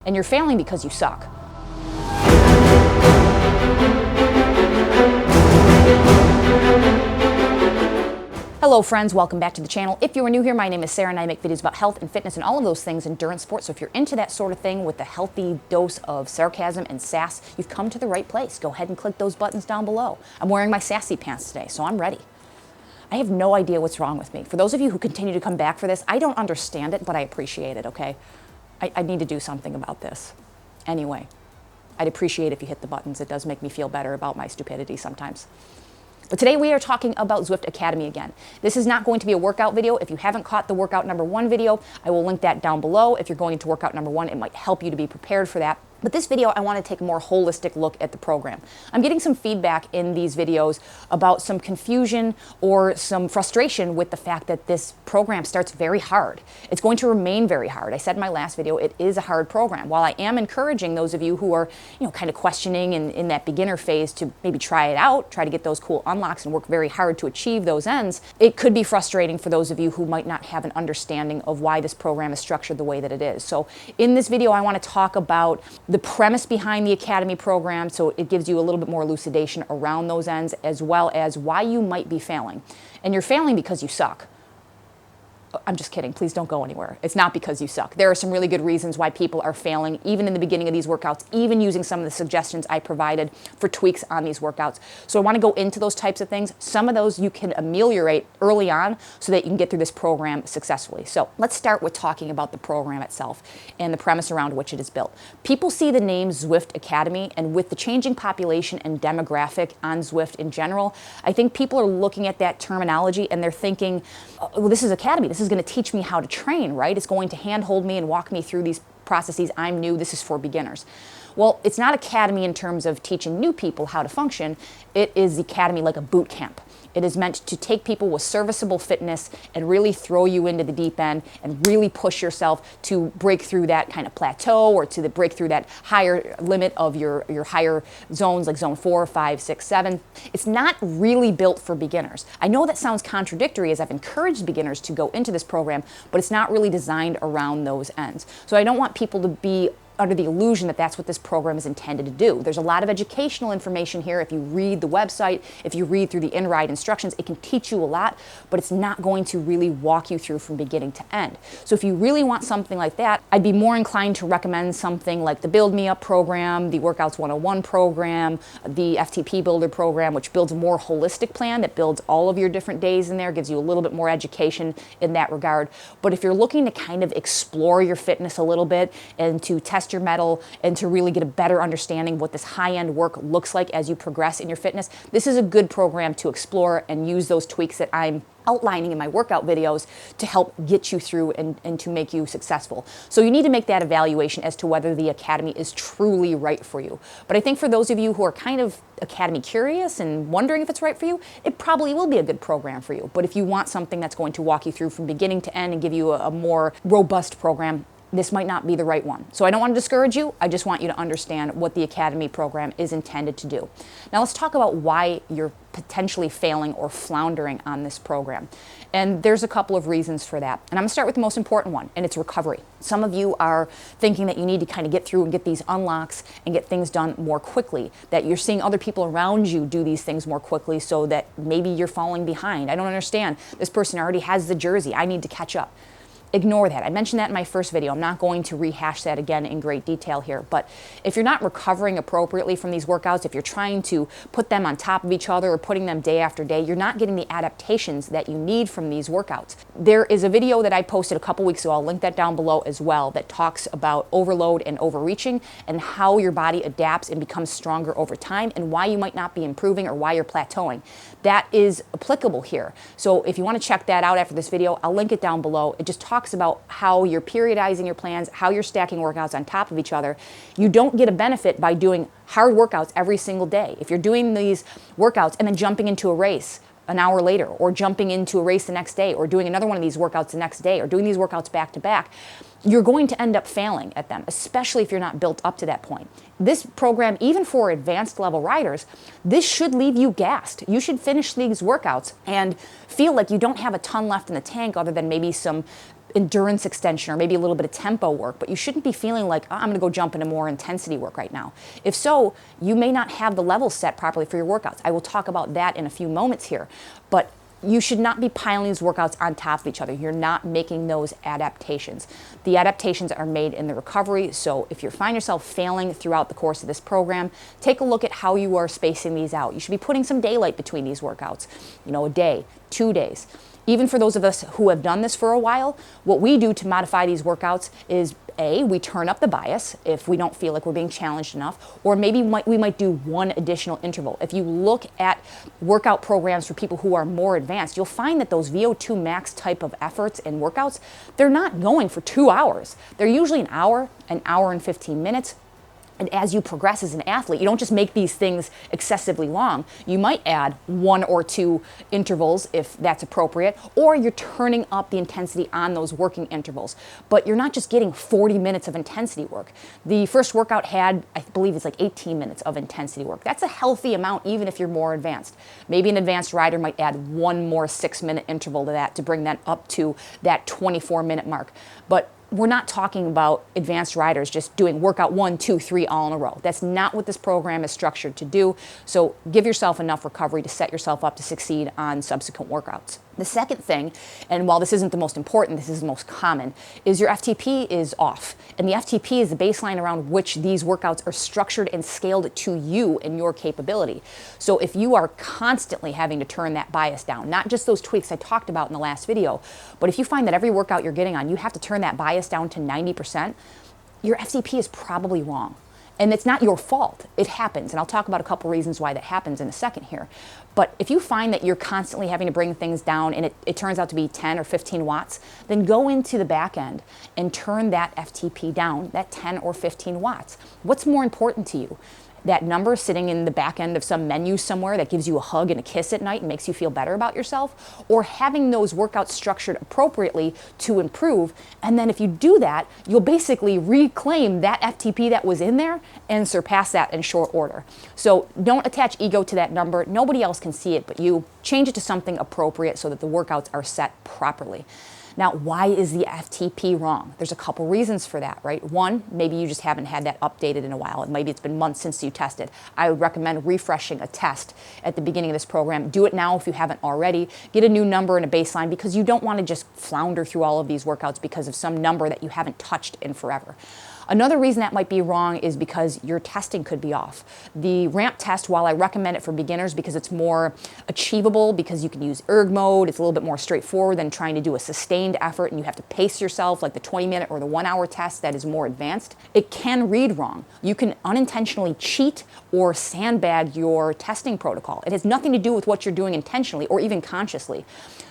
and you're failing because you suck. Hello friends, welcome back to the channel. If you are new here, my name is Sarah and I make videos about health and fitness and all of those things, endurance sports. So if you're into that sort of thing with a healthy dose of sarcasm and sass, you've come to the right place. Go ahead and click those buttons down below. I'm wearing my sassy pants today, so I'm ready. I have no idea what's wrong with me. For those of you who continue to come back for this, I don't understand it, but I appreciate it, okay? I need to do something about this. Anyway, I'd appreciate if you hit the buttons. It does make me feel better about my stupidity sometimes. But today we are talking about Zwift Academy again. This is not going to be a workout video. If you haven't caught the workout number 1 video, I will link that down below. If you're going to workout number 1, it might help you to be prepared for that. But this video, I want to take a more holistic look at the program. I'm getting some feedback in these videos about some confusion or some frustration with the fact that this program starts very hard. It's going to remain very hard. I said in my last video, it is a hard program. While I am encouraging those of you who are, kind of questioning in that beginner phase to maybe try it out, try to get those cool unlocks and work very hard to achieve those ends, it could be frustrating for those of you who might not have an understanding of why this program is structured the way that it is. So in this video, I want to talk about the premise behind the Academy program, so it gives you a little bit more elucidation around those ends, as well as why you might be failing. And you're failing because you suck. I'm just kidding. Please don't go anywhere. It's not because you suck. There are some really good reasons why people are failing, even in the beginning of these workouts, even using some of the suggestions I provided for tweaks on these workouts. So I want to go into those types of things. Some of those you can ameliorate early on so that you can get through this program successfully. So let's start with talking about the program itself and the premise around which it is built. People see the name Zwift Academy, and with the changing population and demographic on Zwift in general, I think people are looking at that terminology and they're thinking, well, this is Academy. This is going to teach me how to train, right? It's going to handhold me and walk me through these processes. I'm new. This is for beginners. Well, it's not Academy in terms of teaching new people how to function. It is the Academy like a boot camp. It is meant to take people with serviceable fitness and really throw you into the deep end and really push yourself to break through that kind of plateau or to break through that higher limit of your higher zones like zone 4, 5, 6, 7. It's not really built for beginners. I know that sounds contradictory as I've encouraged beginners to go into this program, but it's not really designed around those ends. So I don't want people to be under the illusion that that's what this program is intended to do. There's a lot of educational information here. If you read the website, if you read through the in-ride instructions, it can teach you a lot, but it's not going to really walk you through from beginning to end. So if you really want something like that, I'd be more inclined to recommend something like the Build Me Up program, the Workouts 101 program, the FTP Builder program, which builds a more holistic plan that builds all of your different days in there, gives you a little bit more education in that regard. But if you're looking to kind of explore your fitness a little bit and to test your mettle and to really get a better understanding of what this high-end work looks like as you progress in your fitness, this is a good program to explore and use those tweaks that I'm outlining in my workout videos to help get you through and to make you successful. So you need to make that evaluation as to whether the Academy is truly right for you. But I think for those of you who are kind of Academy curious and wondering if it's right for you, it probably will be a good program for you. But if you want something that's going to walk you through from beginning to end and give you a more robust program, this might not be the right one. So I don't want to discourage you. I just want you to understand what the Academy program is intended to do. Now let's talk about why you're potentially failing or floundering on this program. And there's a couple of reasons for that. And I'm going to start with the most important one, and it's recovery. Some of you are thinking that you need to kind of get through and get these unlocks and get things done more quickly, that you're seeing other people around you do these things more quickly so that maybe you're falling behind. I don't understand. This person already has the jersey. I need to catch up. Ignore that. I mentioned that in my first video. I'm not going to rehash that again in great detail here. But if you're not recovering appropriately from these workouts, if you're trying to put them on top of each other or putting them day after day, you're not getting the adaptations that you need from these workouts. There is a video that I posted a couple weeks ago, I'll link that down below as well, that talks about overload and overreaching and how your body adapts and becomes stronger over time and why you might not be improving or why you're plateauing. That is applicable here. So if you want to check that out after this video, I'll link it down below. It just talks about how you're periodizing your plans, how you're stacking workouts on top of each other. You don't get a benefit by doing hard workouts every single day. If you're doing these workouts and then jumping into a race an hour later, or jumping into a race the next day, or doing another one of these workouts the next day, or doing these workouts back to back, you're going to end up failing at them, especially if you're not built up to that point. This program, even for advanced level riders, this should leave you gassed. You should finish these workouts and feel like you don't have a ton left in the tank other than maybe some endurance extension or maybe a little bit of tempo work, but you shouldn't be feeling like, oh, I'm going to go jump into more intensity work right now. If so, you may not have the level set properly for your workouts. I will talk about that in a few moments here, but you should not be piling these workouts on top of each other. You're not making those adaptations. The adaptations are made in the recovery, so if you find yourself failing throughout the course of this program, take a look at how you are spacing these out. You should be putting some daylight between these workouts, a day, 2 days. Even for those of us who have done this for a while, what we do to modify these workouts is we turn up the bias if we don't feel like we're being challenged enough, or maybe we might do one additional interval. If you look at workout programs for people who are more advanced, you'll find that those VO2 max type of efforts and workouts, they're not going for 2 hours. They're usually an hour and 15 minutes. And as you progress as an athlete, you don't just make these things excessively long. You might add 1 or 2 intervals if that's appropriate, or you're turning up the intensity on those working intervals. But you're not just getting 40 minutes of intensity work. The first workout had, I believe it's like 18 minutes of intensity work. That's a healthy amount even if you're more advanced. Maybe an advanced rider might add 1 more 6-minute interval to that to bring that up to that 24-minute mark. But we're not talking about advanced riders just doing workout 1, 2, 3 all in a row. That's not what this program is structured to do. So give yourself enough recovery to set yourself up to succeed on subsequent workouts. The second thing, and while this isn't the most important, this is the most common, is your FTP is off. And the FTP is the baseline around which these workouts are structured and scaled to you and your capability. So if you are constantly having to turn that bias down, not just those tweaks I talked about in the last video, but if you find that every workout you're getting on, you have to turn that bias down to 90%, your FTP is probably wrong. And it's not your fault. It happens. And I'll talk about a couple reasons why that happens in a second here. But if you find that you're constantly having to bring things down and it turns out to be 10 or 15 watts, then go into the back end and turn that FTP down, that 10 or 15 watts. What's more important to you? That number sitting in the back end of some menu somewhere that gives you a hug and a kiss at night and makes you feel better about yourself, or having those workouts structured appropriately to improve. And then if you do that, you'll basically reclaim that FTP that was in there and surpass that in short order. So don't attach ego to that number. Nobody else can see it but you. Change it to something appropriate so that the workouts are set properly. Now, why is the FTP wrong? There's a couple reasons for that, right? One, maybe you just haven't had that updated in a while. Maybe it's been months since you tested. I would recommend refreshing a test at the beginning of this program. Do it now if you haven't already. Get a new number and a baseline because you don't want to just flounder through all of these workouts because of some number that you haven't touched in forever. Another reason that might be wrong is because your testing could be off. The ramp test, while I recommend it for beginners because it's more achievable, because you can use erg mode, it's a little bit more straightforward than trying to do a sustained effort and you have to pace yourself like the 20-minute or the 1-hour test that is more advanced, it can read wrong. You can unintentionally cheat or sandbag your testing protocol. It has nothing to do with what you're doing intentionally or even consciously.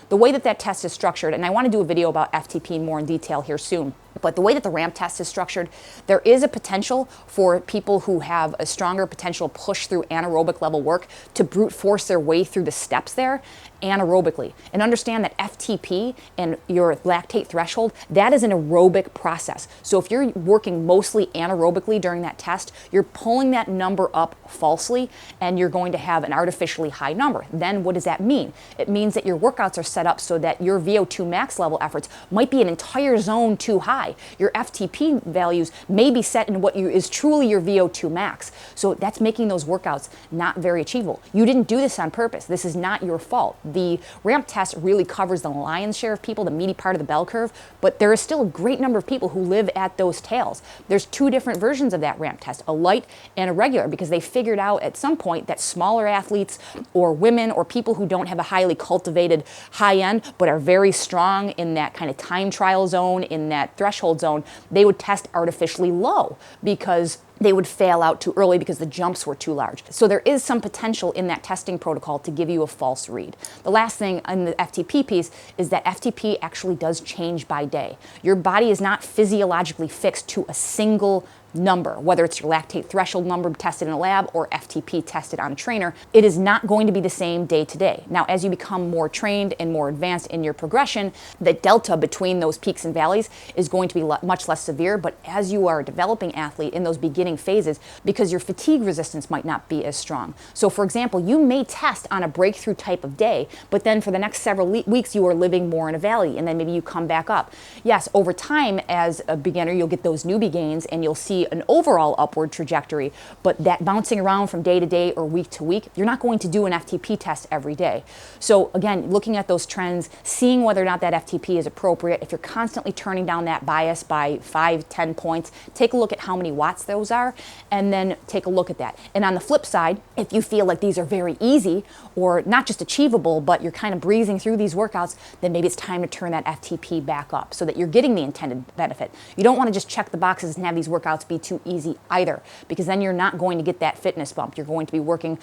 The way that test is structured, and I want to do a video about FTP more in detail here soon, but the way that the ramp test is structured, there is a potential for people who have a stronger potential push through anaerobic level work to brute force their way through the steps there anaerobically. And understand that FTP and your lactate threshold, that is an aerobic process. So if you're working mostly anaerobically during that test, you're pulling that number up falsely and you're going to have an artificially high number. Then what does that mean? It means that your workouts are set up so that your VO2 max level efforts might be an entire zone too high. Your FTP values may be set in what is truly your VO2 max. So that's making those workouts not very achievable. You didn't do this on purpose. This is not your fault. The ramp test really covers the lion's share of people, the meaty part of the bell curve, but there is still a great number of people who live at those tails. There's 2 different versions of that ramp test, a light and a regular, because they figured out at some point that smaller athletes or women or people who don't have a highly cultivated high end but are very strong in that kind of time trial zone, in that threshold zone, they would test artificially low because they would fail out too early because the jumps were too large. So there is some potential in that testing protocol to give you a false read. The last thing in the FTP piece is that FTP actually does change by day. Your body is not physiologically fixed to a single number, whether it's your lactate threshold number tested in a lab or FTP tested on a trainer, it is not going to be the same day to day. Now, as you become more trained and more advanced in your progression, the delta between those peaks and valleys is going to be much less severe. But as you are a developing athlete in those beginning phases, because your fatigue resistance might not be as strong. So for example, you may test on a breakthrough type of day, but then for the next several weeks, you are living more in a valley, and then maybe you come back up. Yes, over time, as a beginner, you'll get those newbie gains and you'll see an overall upward trajectory, but that bouncing around from day to day or week to week, you're not going to do an FTP test every day. So again, looking at those trends, seeing whether or not that FTP is appropriate. If you're constantly turning down that bias by 5-10 points, take a look at how many watts those are, and then take a look at that. And on the flip side, if you feel like these are very easy or not just achievable, but you're kind of breezing through these workouts, then maybe it's time to turn that FTP back up so that you're getting the intended benefit. You don't want to just check the boxes and have these workouts be too easy either, because then you're not going to get that fitness bump. You're going to be working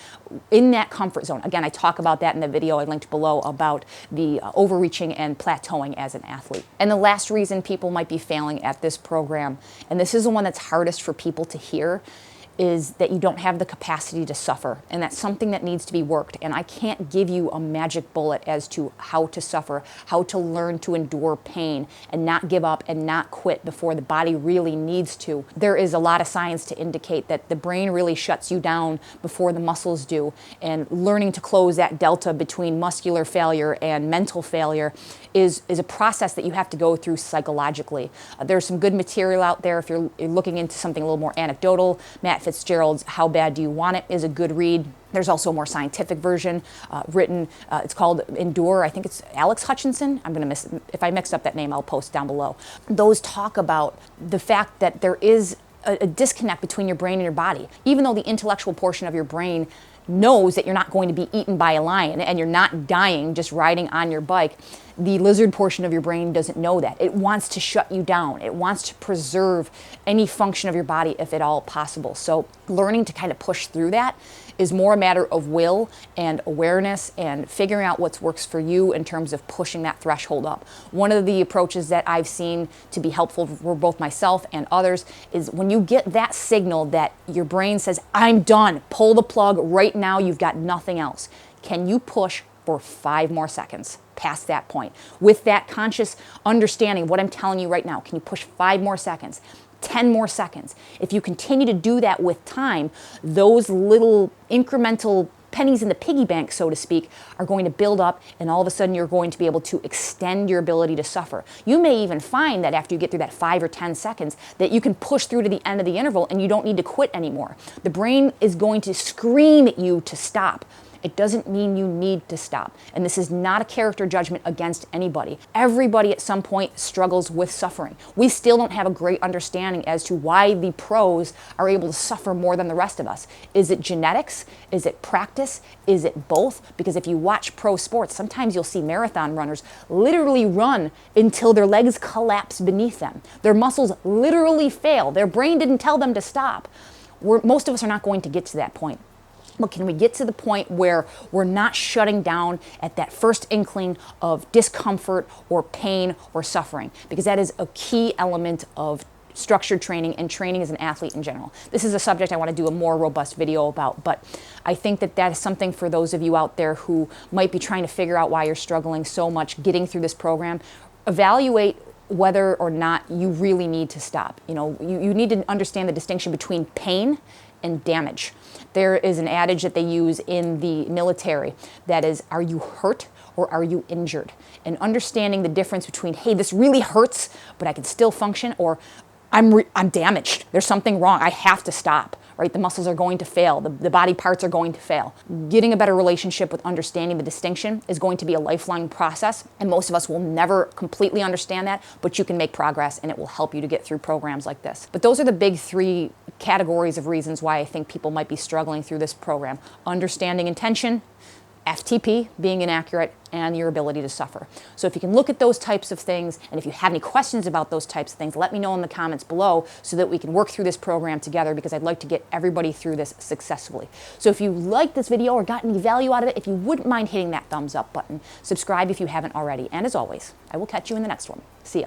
in that comfort zone. Again, I talk about that in the video I linked below about the overreaching and plateauing as an athlete. And the last reason people might be failing at this program, and this is the one that's hardest for people to hear, is that you don't have the capacity to suffer. And that's something that needs to be worked. And I can't give you a magic bullet as to how to suffer, how to learn to endure pain and not give up and not quit before the body really needs to. There is a lot of science to indicate that the brain really shuts you down before the muscles do. And learning to close that delta between muscular failure and mental failure is a process that you have to go through psychologically. There's some good material out there if you're looking into something a little more anecdotal. Matt Fitzgerald's How Bad Do You Want It is a good read. There's also a more scientific version written, it's called Endure. I think it's Alex Hutchinson. If I mixed up that name, I'll post down below. Those talk about the fact that there is a disconnect between your brain and your body. Even though the intellectual portion of your brain knows that you're not going to be eaten by a lion and you're not dying just riding on your bike, the lizard portion of your brain doesn't know that. It wants to shut you down. It wants to preserve any function of your body if at all possible. So learning to kind of push through that is more a matter of will and awareness and figuring out what works for you in terms of pushing that threshold up. One of the approaches that I've seen to be helpful for both myself and others is when you get that signal that your brain says, I'm done, pull the plug right now, you've got nothing else. Can you push for 5 more seconds past that point? With that conscious understanding of what I'm telling you right now, can you push 5 more seconds? 10 more seconds. If you continue to do that with time, those little incremental pennies in the piggy bank, so to speak, are going to build up, and all of a sudden you're going to be able to extend your ability to suffer. You may even find that after you get through that 5 or 10 seconds that you can push through to the end of the interval and you don't need to quit anymore. The brain is going to scream at you to stop. It doesn't mean you need to stop. And this is not a character judgment against anybody. Everybody at some point struggles with suffering. We still don't have a great understanding as to why the pros are able to suffer more than the rest of us. Is it genetics? Is it practice? Is it both? Because if you watch pro sports, sometimes you'll see marathon runners literally run until their legs collapse beneath them. Their muscles literally fail. Their brain didn't tell them to stop. Most of us are not going to get to that point. But can we get to the point where we're not shutting down at that first inkling of discomfort or pain or suffering? Because that is a key element of structured training and training as an athlete in general. This is a subject I want to do a more robust video about, but I think that that is something for those of you out there who might be trying to figure out why you're struggling so much getting through this program. Evaluate whether or not you really need to stop. You need to understand the distinction between pain and damage. There is an adage that they use in the military that is, are you hurt or are you injured? And understanding the difference between, hey, this really hurts, but I can still function, or I'm damaged. There's something wrong. I have to stop. Right? The muscles are going to fail. The body parts are going to fail. Getting a better relationship with understanding the distinction is going to be a lifelong process, and most of us will never completely understand that, but you can make progress and it will help you to get through programs like this. But those are the big 3 categories of reasons why I think people might be struggling through this program. Understanding intention, FTP being inaccurate, and your ability to suffer. So if you can look at those types of things, and if you have any questions about those types of things, let me know in the comments below so that we can work through this program together, because I'd like to get everybody through this successfully. So if you liked this video or got any value out of it, if you wouldn't mind hitting that thumbs up button, subscribe if you haven't already, and as always, I will catch you in the next one. See ya.